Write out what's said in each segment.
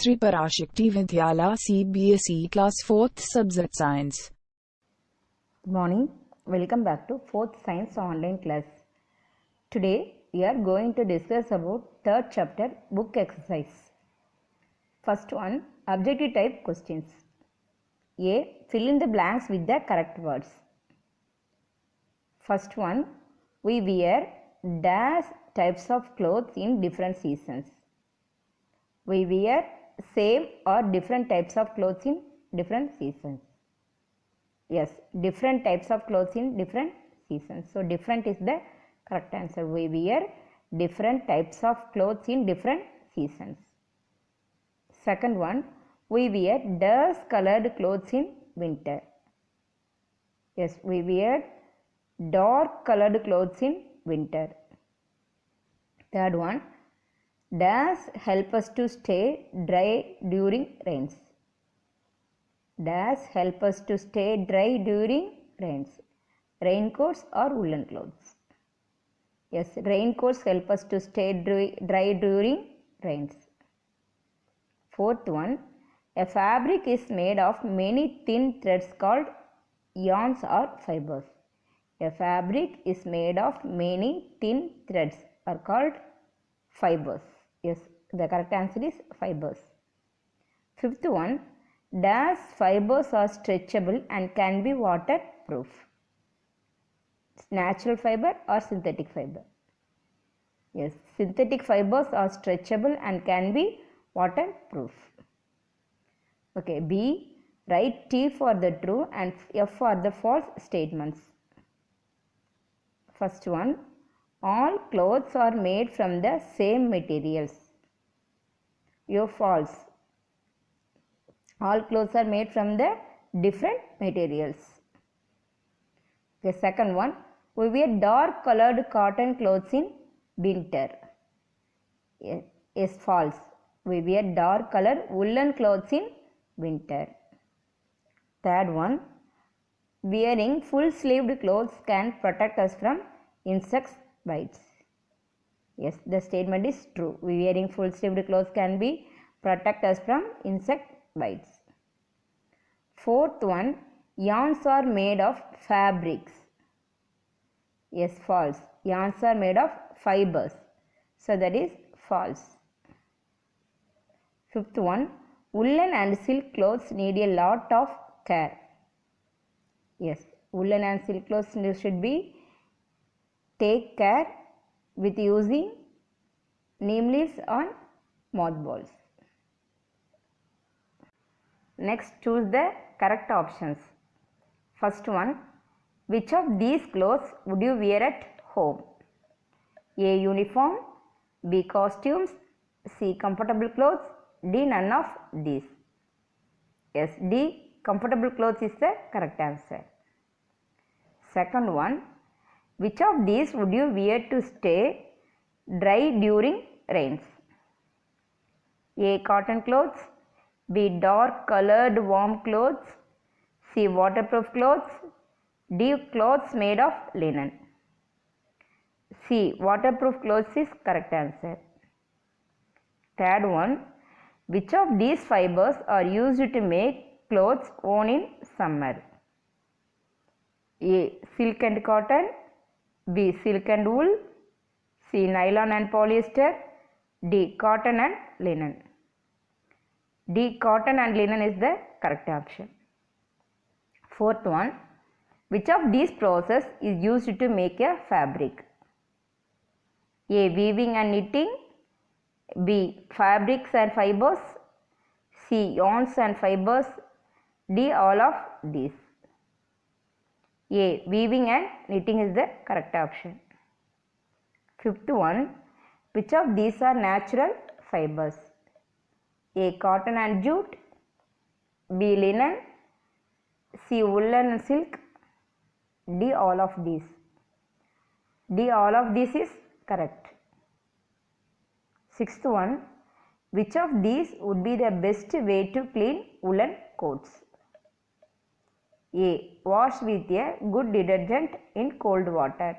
Sri Parashakti Vidyala CBSE Class 4th Subject Science. Good morning. Welcome back to 4th Science online class. Today we are going to discuss about third chapter book exercise. First one, objective type questions. A. Fill in the blanks with the correct words. First one, we wear dash types of clothes in different seasons. We wear same or different types of clothes in different seasons. Yes, different types of clothes in different seasons. So, different is the correct answer. We wear different types of clothes in different seasons. Second one, we wear dust colored clothes in winter. Yes, we wear dark colored clothes in winter. Third one, dash help us to stay dry during rains. Dash help us to stay dry during rains. Raincoats or woolen clothes. Yes, raincoats help us to stay dry during rains. Fourth one, a fabric is made of many thin threads called yarns or fibers. A fabric is made of many thin threads are called fibers. Yes, the correct answer is fibers. Fifth one, dash fibers are stretchable and can be waterproof. Natural fiber or synthetic fiber? Yes, synthetic fibers are stretchable and can be waterproof. Okay, B, write T for the true and F for the false statements. First one, all clothes are made from the same materials. Your false. All clothes are made from the different materials. The second one, we wear dark colored cotton clothes in winter. Is false. We wear dark colored woolen clothes in winter. Third one, wearing full sleeved clothes can protect us from insect bites. Yes, the statement is true. Wearing full sleeved clothes can be protect us from insect bites. Fourth one, yarns are made of fabrics. Yes, false. Yarns are made of fibers. So that is false. Fifth one, woolen and silk clothes need a lot of care. Yes, woolen and silk clothes should be take care with using neem leaves on mothballs. Next, choose the correct options. First one, which of these clothes would you wear at home? A. Uniform, B. Costumes, C. Comfortable clothes, D. None of these. Yes, D. Comfortable clothes is the correct answer. Second one, which of these would you wear to stay dry during rains? A. Cotton clothes, B. Dark colored warm clothes, C. Waterproof clothes, D. Clothes made of linen. C. Waterproof clothes is correct answer. Third one, which of these fibers are used to make clothes worn in summer? A. Silk and cotton, B. Silk and wool, C. Nylon and polyester, D. Cotton and linen. D. Cotton and linen is the correct option. Fourth one, which of these process is used to make a fabric? A. Weaving and knitting, B. Fabrics and fibers, C. Yarns and fibers, D. All of these. A. Weaving and knitting is the correct option. Fifth one, which of these are natural fibers? A. Cotton and jute, B. Linen, C. Woolen and silk, D. All of these. D. All of these is correct. Sixth one, which of these would be the best way to clean woolen coats? A. Wash with a good detergent in cold water,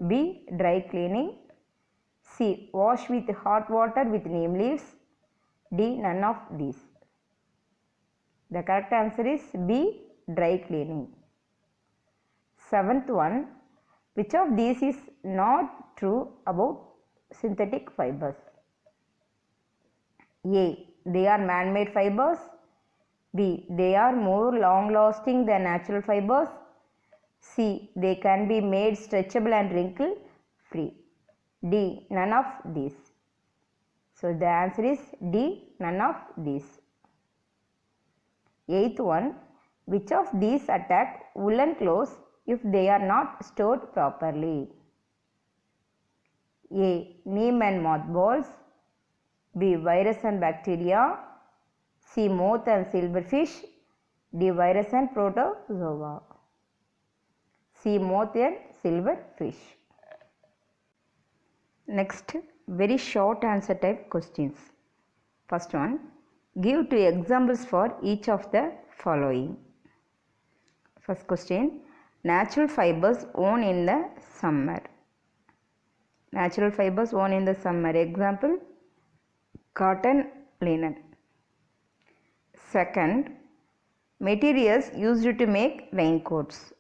B. Dry cleaning, C. Wash with hot water with neem leaves, D. None of these. The correct answer is B. Dry cleaning. Seventh one, which of these is not true about synthetic fibers? A. They are man-made fibers. B. They are more long-lasting than natural fibers. C. They can be made stretchable and wrinkle-free. D. None of these. So the answer is D. None of these. Eighth one, which of these attack woolen clothes if they are not stored properly? A. Neem and mothballs. B. Virus and bacteria. C. Moth and silverfish. D. Virus and protozoa. C. Moth and silverfish. Next, very short answer type questions. First one, give 2 examples for each of the following. First question, natural fibers worn in the summer. Natural fibers worn in the summer. Example, cotton, linen. Second, materials used to make raincoats.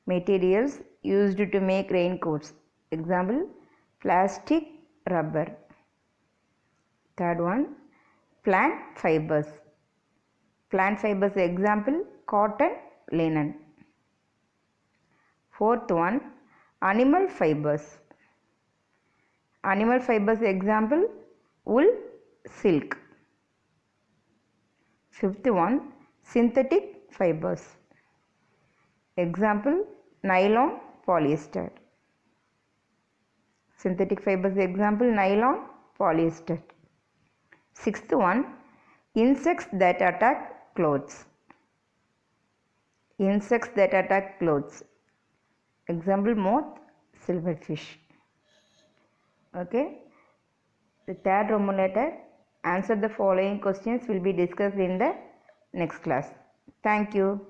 Materials used to make raincoats. Example, plastic, rubber. Third one, plant fibers. Plant fibers example, cotton, linen. Fourth one, animal fibers. Animal fibers example, wool, silk. Fifth one, synthetic fibers. Example, nylon, polyester. Synthetic fibers example, nylon, polyester. Sixth one, insects that attack clothes. Insects that attack clothes. Example, moth, silverfish. Okay. The third Roman letter, answer the following questions will be discussed in the next class. Thank you.